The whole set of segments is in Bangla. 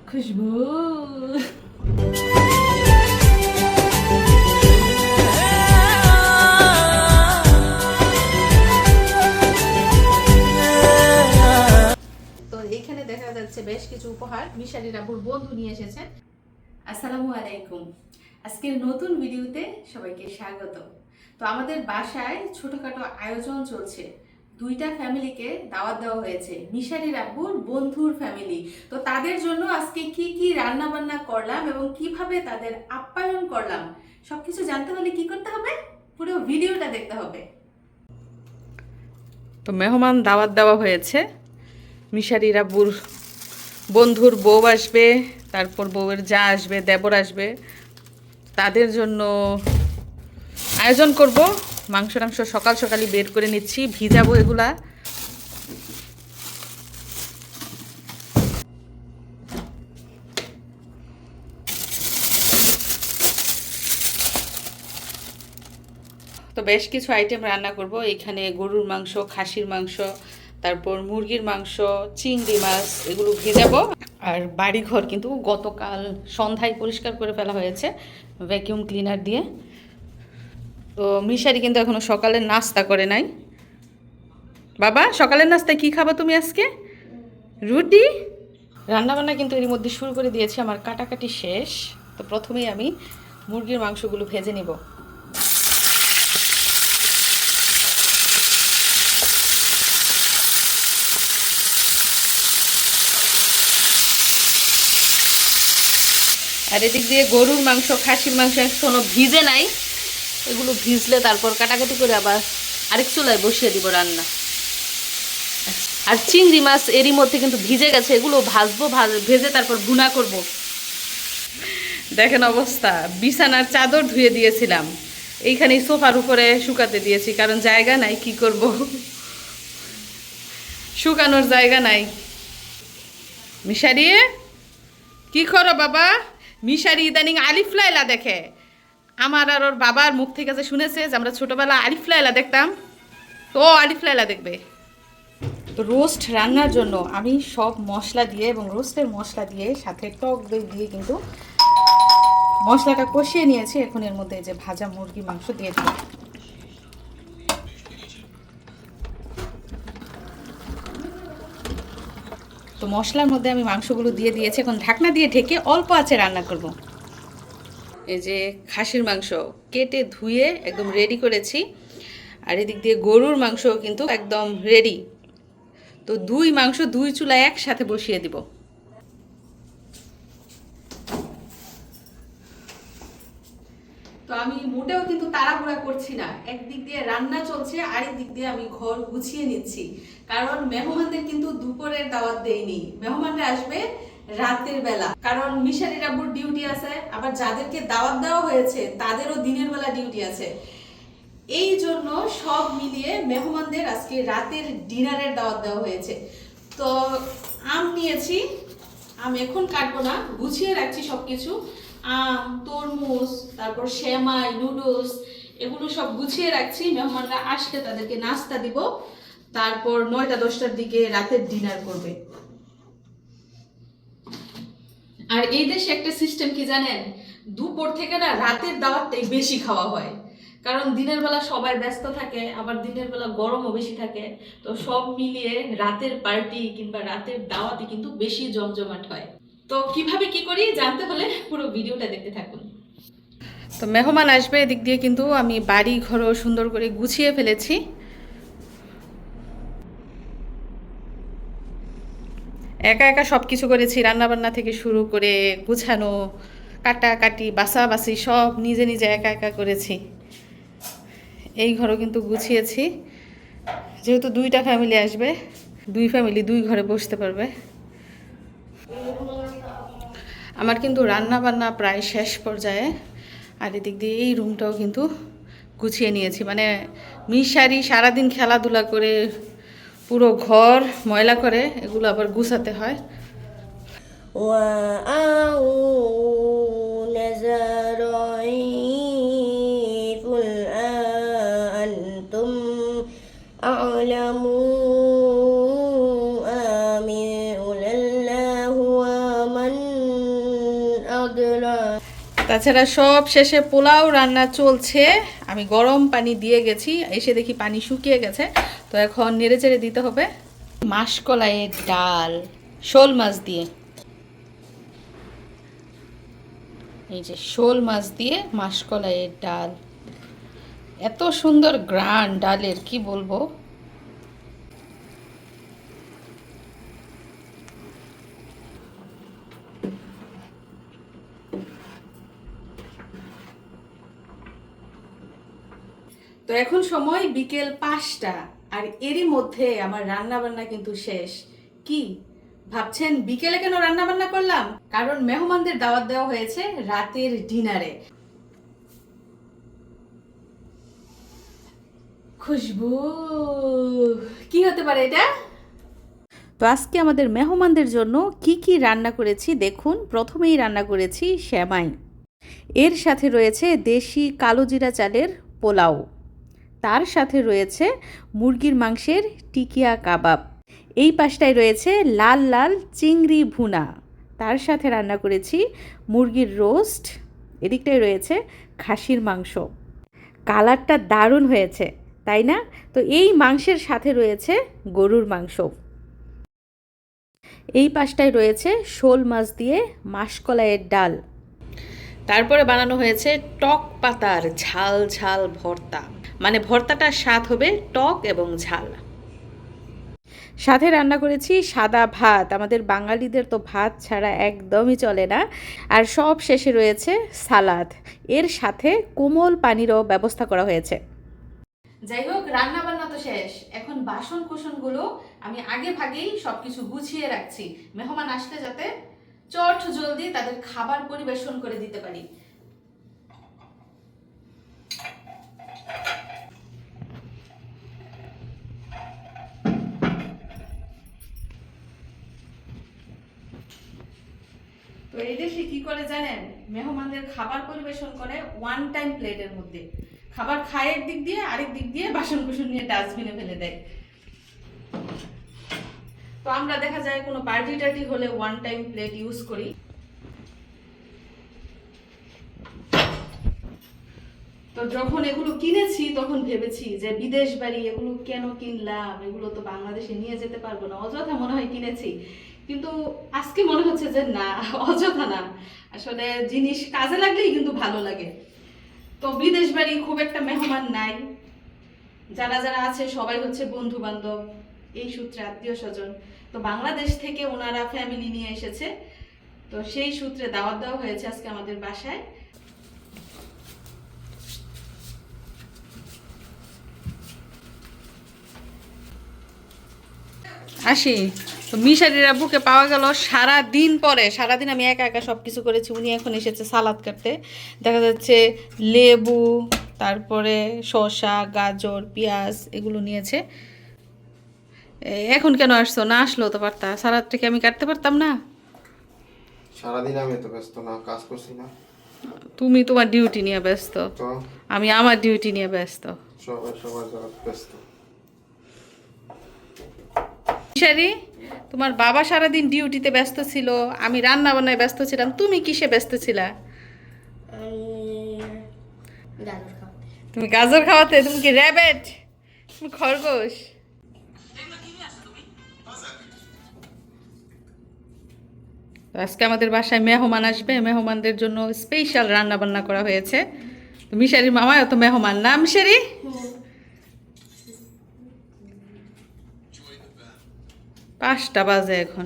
খুশবু। তো এইখানে দেখা যাচ্ছে বেশ কিছু উপহার মিশারির আব্বুর বন্ধু নিয়ে এসেছেন। আসসালামু আলাইকুম। আজকের নতুন ভিডিওতে সবাইকে স্বাগত। তো আমাদের বাসায় ছোটখাটো আয়োজন চলছে, দুইটা ফ্যামিলিকে দাওয়াত দেওয়া হয়েছে, মিশারির আব্বুর বন্ধুর ফ্যামিলি। তো তাদের জন্য আজকে কি কি রান্না বান্না করলাম এবং কিভাবে তাদের আপ্যায়ন করলাম সবকিছু জানতে হলে কি করতে হবে, পুরো ভিডিওটা দেখতে হবে। তো মেহমান দাওয়াত দেওয়া হয়েছে, মিশারির আব্বুর বন্ধুর বউ আসবে, তারপর বউয়ের যা আসবে, দেবর আসবে, তাদের জন্য আয়োজন করব। মাংস টাংস সকাল সকালই বের করে নিচ্ছি, ভিজাবো এগুলা। তো বেশ কিছু আইটেম রান্না করব। এখানে গরুর মাংস, খাসির মাংস, তারপর মুরগির মাংস, চিংড়ি মাছ, এগুলো ভেজাবো। আর বাড়িঘর কিন্তু গতকাল সন্ধ্যায় পরিষ্কার করে ফেলা হয়েছে ভ্যাকিউম ক্লিনার দিয়ে। তো মিশারি কিন্তু এখনো সকালের নাস্তা করে নাই। বাবা, সকালের নাস্তায় কি খাবা তুমি আজকে? রুটি। রান্নাবান্না কিন্তু এর মধ্যে শুরু করে দিয়েছি, আমার কাটাকাটি শেষ। তো প্রথমেই আমি মুরগির মাংসগুলো ভেজে নিব। আর এদিক দিয়ে গরুর মাংস, খাসির মাংস এখনো ভিজে নাই, এগুলো ভিজলে তারপর কাটাকাটি করে আবার আরেক চুলায় বসিয়ে দিব রান্না। আর চিংড়ি মাছ এরই মধ্যে কিন্তু ভিজে গেছে, এগুলো ভাজবো, ভেজে তারপর ভুনা করব। দেখেন অবস্থা, বিছানার চাদর ধুয়ে দিয়েছিলাম, এইখানে সোফার উপরে শুকাতে দিয়েছি, কারণ জায়গা নাই, কি করব, শুকানোর জায়গা নাই। মিশারি, কি করো বাবা? মিশারি ইদানিং আলিফ লায়লা দেখে। আমার আর ওর বাবার মুখ থেকে যে শুনেছে যে আমরা ছোটবেলা আলিফ লায়লা দেখতাম, তো ও আলিফ লায়লা দেখবে। তো রোস্ট রান্নার জন্য আমি সব মশলা দিয়ে এবং রোস্টের মশলা দিয়ে সাথে টক দই দিয়ে কিন্তু মশলাটা কষিয়ে নিয়েছি। এখন এর মধ্যে যে ভাজা মুরগি মাংস দিয়ে দেব। তো মশলার মধ্যে আমি মাংসগুলো দিয়ে দিয়েছি, এখন ঢাকনা দিয়ে ঢেকে অল্প আঁচে রান্না করব। এই যে খাসির মাংস কেটে ধুয়ে একদম রেডি করেছি, আর এদিক দিয়ে গরুর মাংস কিন্তু একদম রেডি। তো মাংস দুই চুলায় একসাথে বসিয়ে দিব। তো আমি মোটেও কিন্তু তাড়াহুড়া করছি না, একদিক দিয়ে রান্না চলছে, আরেক দিক দিয়ে আমি ঘর গুছিয়ে নিচ্ছি, কারণ মেহমানদের কিন্তু দুপুরের দাওয়াত দেইনি, মেহমানরা আসবে রাতের বেলা, কারণ মিশারির আব্বুর ডিউটি আছে, আবার যাদেরকে দাওয়াত দেওয়া হয়েছে তাদেরও দিনের বেলা ডিউটি আছে। এই জন্য সব মিলিয়ে মেহমানদের আজকে রাতের ডিনারের দাওয়াত দেওয়া হয়েছে। তো আম নিয়েছি, আম এখন কাটবো না, গুছিয়ে রাখছি সবকিছু। আম, তরমুজ, তারপর সেমাই, নুডলস, এগুলো সব গুছিয়ে রাখছি। মেহমানরা আসলে তাদেরকে নাস্তা দিব, তারপর 9টা-10টার দিকে রাতের ডিনার করবে। আর এই দেশে একটা সিস্টেম কি জানেন, দুপুর থেকে না রাতের দাওয়াতটাই বেশি খাওয়া হয়, কারণ দিনের বেলা সবাই ব্যস্ত থাকে, আবার দিনের বেলা গরমও বেশি থাকে। তো সব মিলিয়ে রাতের পার্টি কিংবা রাতের দাওয়াতই কিন্তু বেশি জমজমাট হয়। তো কিভাবে কি করি জানতে হলে পুরো ভিডিওটা দেখতে থাকুন। তো মেহমান আসবে, এদিক দিয়ে কিন্তু আমি বাড়ি ঘরও সুন্দর করে গুছিয়ে ফেলেছি। একা একা সব কিছু করেছি, রান্নাবান্না থেকে শুরু করে গুছানো, কাটাকাটি, বাছাবাছি সব নিজে নিজে একা একা করেছি। এই ঘরও কিন্তু গুছিয়েছি, যেহেতু দুইটা ফ্যামিলি আসবে, দুই ফ্যামিলি দুই ঘরে বসতে পারবে। আমার কিন্তু রান্না বান্না প্রায় শেষ পর্যায়ে। আর এদিক দিয়ে এই রুমটাও কিন্তু গুছিয়ে নিয়েছি, মানে মিশারি সারাদিন খেলাধুলা করে পুরো ঘর ময়লা করে, এগুলো আবার গুছাতে হয়। তাছাড়া সব শেষে পোলাও রান্না চলছে। আমি গরম পানি দিয়ে গেছি, এসে দেখি পানি শুকিয়ে গেছে। তো এখন নেড়ে চেড়ে দিতে হবে। মাসকলাইয়ের ডাল শোল মাছ দিয়ে, এই যে শোল মাছ দিয়ে মাসকলাইয়ের ডাল, এত সুন্দর গ্রান ডালের কি বলবো। তো এখন সময় বিকেল 5টা, আর এরই মধ্যে আমার রান্না বান্না কিন্তু শেষ। কি ভাবছেন বিকেলে কেন রান্না বান্না করলাম? কারণ মেহমানদের দাওয়াত দেওয়া হয়েছে রাতের ডিনারে। খুশবু কি হতে পারে এটা? তো আজকে আমাদের মেহমানদের জন্য কি কি রান্না করেছি দেখুন। প্রথমেই রান্না করেছি সেমাই, এর সাথে রয়েছে দেশি কালো জিরা চালের পোলাও, তার সাথে রয়েছে মুরগির মাংসের টিকিয়া কাবাব, এই পাশটায় রয়েছে লাল লাল চিংড়ি ভুনা, তার সাথে রান্না করেছি মুরগির রোস্ট, এদিকটায় রয়েছে খাসির মাংস। কালারটা দারুণ হয়েছে তাই না? তো এই মাংসের সাথে রয়েছে গরুর মাংস। এই পাশটায় রয়েছে শোল মাছ দিয়ে মাসকলাইয়ের ডাল। তারপরে বানানো হয়েছে টক পাতার ঝাল ঝাল ভর্তা, মানে ভর্তাটার স্বাদ হবে টক এবং ঝাল। সাথে রান্না করেছি সাদা ভাত, আমাদের বাঙালিদের তো ভাত ছাড়া একদমই চলে না। আর সব শেষে রয়েছে সালাদ, এর সাথে কোমল পানিরও ব্যবস্থা করা হয়েছে। যাই হোক, রান্না বান্না তো শেষ, এখন বাসন কোসনগুলো আমি আগে ভাগেই সবকিছু গুছিয়ে রাখছি, মেহমান আসলে যাতে চট জলদি তাদের খাবার পরিবেশন করে দিতে পারি। তো এই দেশে কি করে জানেন, মেহমানদের খাবার পরিবেশন করে ওয়ান টাইম প্লেটের মধ্যে, খাবার খায় এক দিক দিয়ে, আরেক দিক দিয়ে বাসন কুসন নিয়ে ডাস্টবিনে ফেলে দেয়। তো আমরা দেখা যায় কোনো পার্টি টার্টি হলে ওয়ান টাইম প্লেট ইউজ করি। তো যখন এগুলো কিনেছি তখন ভেবেছি যে বিদেশ বাড়ি এগুলো কেন কিনলাম, এগুলো তো বাংলাদেশে নিয়ে যেতে পারবো না, অযথা মনে হয় কিনেছি। কিন্তু আজকে মনে হচ্ছে যে না, অযথা না, আসলে জিনিস কাজে লাগলেই কিন্তু ভালো লাগে। তো বিদেশ বাড়ি খুব একটা মেহমান নাই, যারা যারা আছে সবাই হচ্ছে বন্ধু বান্ধব, এই সূত্রে আত্মীয় স্বজন। তো বাংলাদেশ থেকে ওনারা ফ্যামিলি নিয়ে এসেছে, তো সেই সূত্রে দাওয়াত দেওয়া হয়েছে আজকে আমাদের বাসায়। আসি তো মিশারির আব্বুকে পাওয়া গেল সারা দিন পরে। সারাদিন আমি একা একা সব কিছু করেছি, উনি এখন এসেছে সালাদ কাটতে। দেখা যাচ্ছে লেবু, তারপরে শসা, গাজর, পেঁয়াজ এগুলো নিয়েছে। এখন কেন আসছো? না আসলেও তো পারতা, সালাদটাকে আমি কাটতে পারতাম না? সারাদিন আমি তো ব্যস্ত না, কাজ করছি না। তুমি তোমার ডিউটি নিয়ে ব্যস্ত, তো আমি আমার ডিউটি নিয়ে ব্যস্ত। সবাই সবার জায়গা ব্যস্ত। মিশারি, তোমার বাবা সারাদিন ডিউটিতে ব্যস্ত ছিল, আমি রান্না বান্নায় ব্যস্ত ছিলাম, তুমি কিসে ব্যস্ত ছিলা? তুমি গাজর খাওয়াতে? তুমি কি র্যাবেট? তুমি খরগোশ? আজকে আমাদের বাসায় মেহমান আসবে, মেহমানদের জন্য স্পেশাল রান্না বান্না করা হয়েছে। তো মিশারির মামাও তো মেহমান না মিশারি? 5টা বাজে এখন।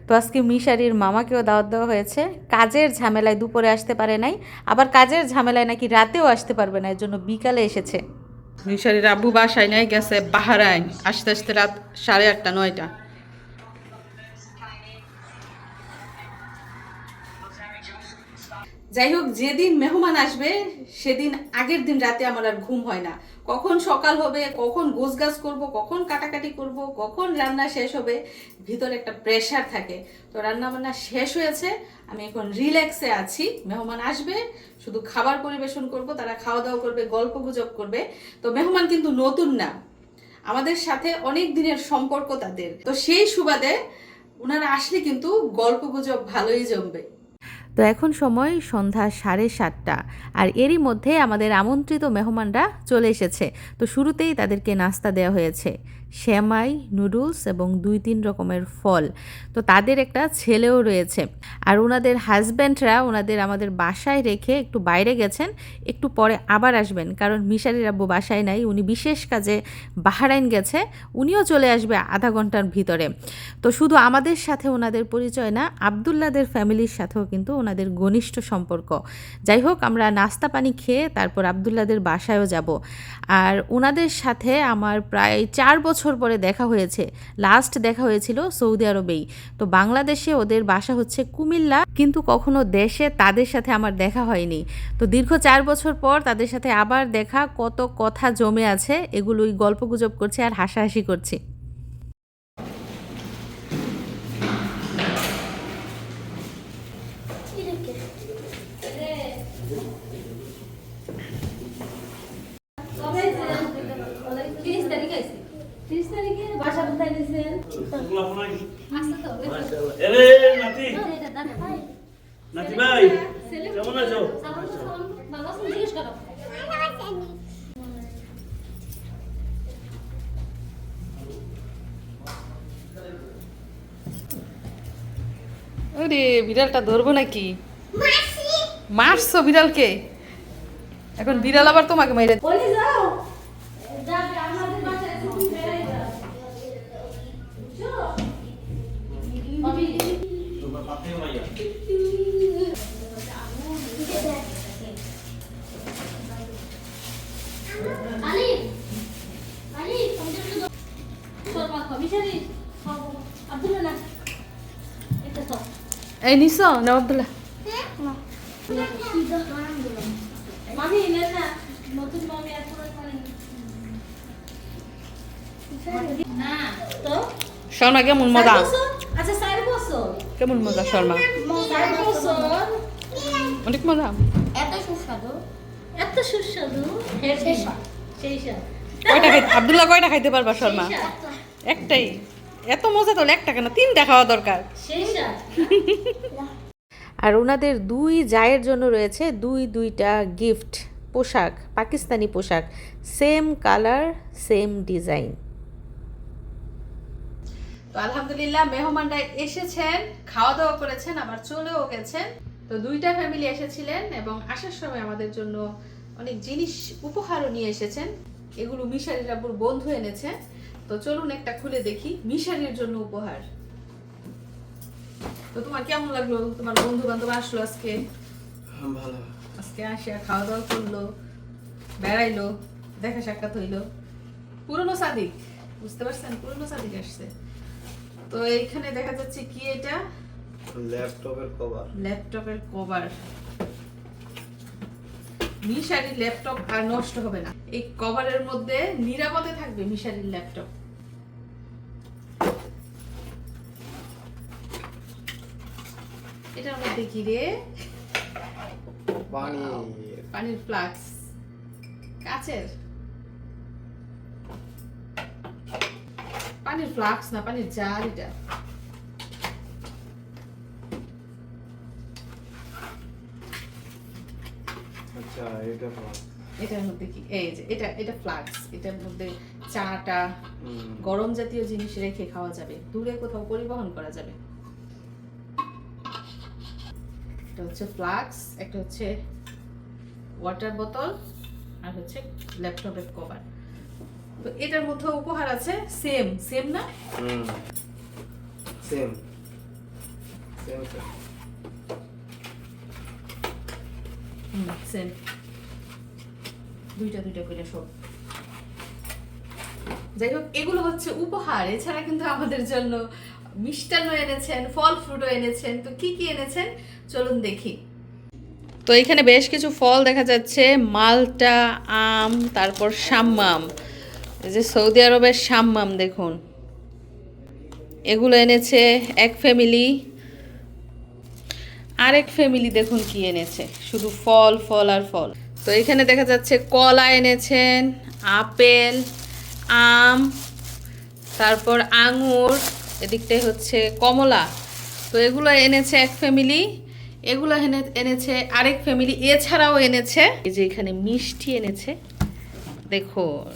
তো আজকে মিশারির মামাকেও দাওয়াত দেওয়া হয়েছে। কাজের ঝামেলায় দুপুরে আসতে পারে নাই, আবার কাজের ঝামেলায় নাকি রাতেও আসতে পারবে না, এর জন্য বিকালে এসেছে। মিশারির আব্বু বাসায় নাই, গেছে বাহারাইন, আস্তে আস্তে রাত 8:30 9টা। যাই হোক, যেদিন মেহমান আসবে সেদিন আগের দিন রাতে আমার আর ঘুম হয় না। কখন সকাল হবে, কখন গোছগাছ করব, কখন কাটাকাটি করব, কখন রান্না শেষ হবে, ভিতরে একটা প্রেশার থাকে। তো রান্না বান্না শেষ হয়েছে, আমি এখন রিল্যাক্সে আছি। মেহমান আসবে, শুধু খাবার পরিবেশন করব, তারা খাওয়া দাওয়া করবে, গল্প গুজব করবে। তো মেহমান কিন্তু নতুন না, আমাদের সাথে অনেক দিনের সম্পর্ক তাদের। তো সেই সুবাদে ওনারা আসলে কিন্তু গল্প গুজব ভালোই জমবে। তো এখন সময় সন্ধ্যা 7:30 আর এরই মধ্যে আমাদের আমন্ত্রিত মেহমানরা চলে এসেছে। তো শুরুতেই তাদেরকে নাস্তা দেওয়া হয়েছে, সেমাই, নুডলস এবং 2-3 রকমের ফল। তো তাদের একটা ছেলেও রয়েছে, আর ওনাদের হাজব্যান্ডরা ওনাদের আমাদের বাসায় রেখে একটু বাইরে গেছেন, একটু পরে আবার আসবেন, কারণ মিশারির আব্বু বাসায় নাই, উনি বিশেষ কাজে বাহরাইন গেছে, উনিও চলে আসবে আধা ঘন্টার ভিতরে। তো শুধু আমাদের সাথে ওনাদের পরিচয় না, আবদুল্লাদের ফ্যামিলির সাথেও কিন্তু ওনাদের ঘনিষ্ঠ সম্পর্ক। যাই হোক, আমরা নাস্তা পানি খেয়ে তারপর আবদুল্লাদের বাসায়ও যাব। আর ওনাদের সাথে আমার প্রায় 4 বছর পরে দেখা হয়েছে। লাস্ট দেখা হয়েছিল সৌদি আরবেই। তো বাংলাদেশে ওদের বাসা হচ্ছে কুমিল্লা, কিন্তু কখনো দেশে তাদের সাথে আমার দেখা হয়নি। তো দীর্ঘ 4 বছর পর তাদের সাথে আবার দেখা, কত কথা জমে আছে, এগুলোই গল্পগুজব করছি আর হাসাহাসি করছি। নাতি ভাই কেমন আছো? ওরে বিড়ালটা ধরবো নাকি? মারছো বিড়ালকে? এখন বিড়াল আবার তোমাকে মেরে এই নিছো না আব্দুল্লাহ? শর্মা কেমন মজা? কেমন মজা শর্মা? অনেক মজা। কয়টা খাইতে আব্দুল্লাহ কয়টা খাইতে পারবা শর্মা? একটাই? এত মজা তো একটা কেন, 3টা খাওয়া দরকার। আর ওনাদের 2 জায়ের জন্য রয়েছে 2টা গিফট, পোশাক, পাকিস্তানি পোশাক, সেম কালার সেম ডিজাইন। তো আলহামদুলিল্লাহ মেহমানরা এসেছেন, খাওয়া দাওয়া করেছেন, আবার চলেও গেছেন। তো 2টা ফ্যামিলি এসেছিলেন এবং আসার সময় আমাদের জন্য অনেক জিনিস উপহারও নিয়ে এসেছেন। এগুলো মিশারির আব্বুর বন্ধু এনেছে। তো চলুন একটা খুলে দেখি মিশারির জন্য উপহার। তো তোমার কেমন লাগলো? তোমার বন্ধু বান্ধব আসলো আজকে, ভালো। আজকে আসিয়া খাওয়া দাওয়া করলো, বেড়াইলো, দেখা সাক্ষাৎ হইলো। পুরনো সাদিক, বুঝতে পারছেন, পুরনো সাদিক আসছে। তো এইখানে দেখা যাচ্ছে কি, এটা ল্যাপটপের কভার। ল্যাপটপের কভার। মিশারির ল্যাপটপ আর নষ্ট হবে না, এই কভারের মধ্যে নিরাপদে থাকবে মিশারির ল্যাপটপ। এটার মধ্যে কি রে? পানির ফ্লাক্স, কাচের পানির ফ্লাক্স না, পানির জার এটা। আচ্ছা, এটা এটার মধ্যে কি, এই যে এটা ফ্লাক্স। এটার মধ্যে চাটা, গরম জাতীয় জিনিস রেখে খাওয়া যাবে, দূরে কোথাও পরিবহন করা যাবে। এটা হচ্ছে ফ্লাক্স, একটা হচ্ছে ওয়াটার বোতল, আর হচ্ছে ল্যাপটপের কভার। তো এটার মধ্যে উপহার আছে সেম সেম না? সেম সেম, দুইটা করে সব। যাই হোক, এগুলো হচ্ছে উপহার। এছাড়া কিন্তু আমাদের জন্য মিষ্টান্ন এনেছেন, ফল ফ্রুটও এনেছেন। তো কি কি এনেছেন চলুন দেখি। তো এখানে বেশ কিছু ফল দেখা যাচ্ছে, মালটা, আম, তারপর শাম্মাম। এই যে সৌদি আরবের শাম্মাম দেখুন, এগুলো এনেছে এক ফ্যামিলি। আরেক ফ্যামিলি দেখুন কি এনেছে, শুধু ফল ফল আর ফল। তো এখানে দেখা যাচ্ছে কলা এনেছেন, আপেল, আম, তারপর আঙুর, এদিকটাই হচ্ছে কমলা। তো এগুলো এনেছে এক ফ্যামিলি। এগুলো এনেছে আরেক ফ্যামিলি, এছাড়াও এনেছে এই যে এখানে মিষ্টি এনেছে, দেখুন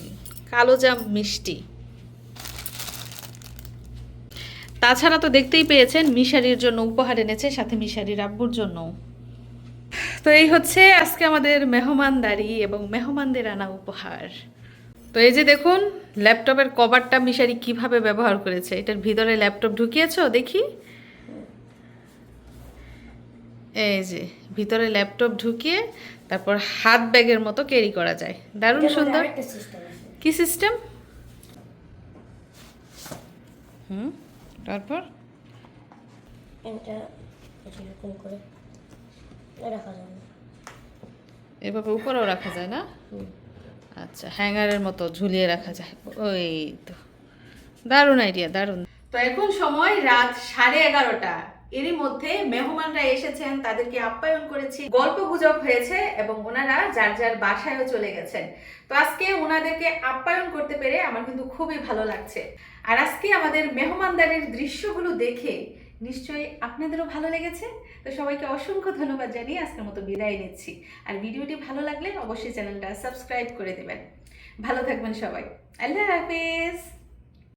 কালোজাম মিষ্টি। তাছাড়া তো দেখতেই পেয়েছেন মিশারির জন্য উপহার এনেছে, সাথে মিশারির আব্বুর জন্য। তো এই হচ্ছে আজকে আমাদের মেহমানদারি এবং মেহমানদের আনা উপহার। তো এই যে দেখুন ল্যাপটপের কভারটা মিশারি কিভাবে ব্যবহার করেছে। এটার ভিতরে ল্যাপটপ ঢুকিয়েছো দেখি, এই যে ভিতরে ল্যাপটপ ঢুকিয়ে তারপর হাত ব্যাগের মতো ক্যারি করা যায়, দারুণ সুন্দর। কি সিস্টেম? তারপর এটা এরকম করে রাখা যাবে, এভাবে উপরেও রাখা যায় না? আচ্ছা, হ্যাঙ্গারের মতো ঝুলিয়ে রাখা যায়। ওই তো, দারুণ আইডিয়া, দারুণ। তো এখন সময় রাত 11:30। এরই মধ্যে মেহমানরা এসেছেন, তাদেরকে আপ্যায়ন করেছি, গল্প গুজব হয়েছে এবং ওনারা যার যার বাসায়ও চলে গেছেন। তো আজকে ওনাদেরকে আপ্যায়ন করতে পেরে আমার কিন্তু খুবই ভালো লাগছে। আর আজকে আমাদের মেহমানদারির দৃশ্যগুলো দেখে নিশ্চয়ই আপনাদেরও ভালো লেগেছে। তো সবাইকে অসংখ্য ধন্যবাদ জানিয়ে আজকের মতো বিদায় নিচ্ছি। আর ভিডিওটি ভালো লাগলে অবশ্যই চ্যানেলটা সাবস্ক্রাইব করে দেবেন। ভালো থাকবেন সবাই, আল্লাহ হাফেজ।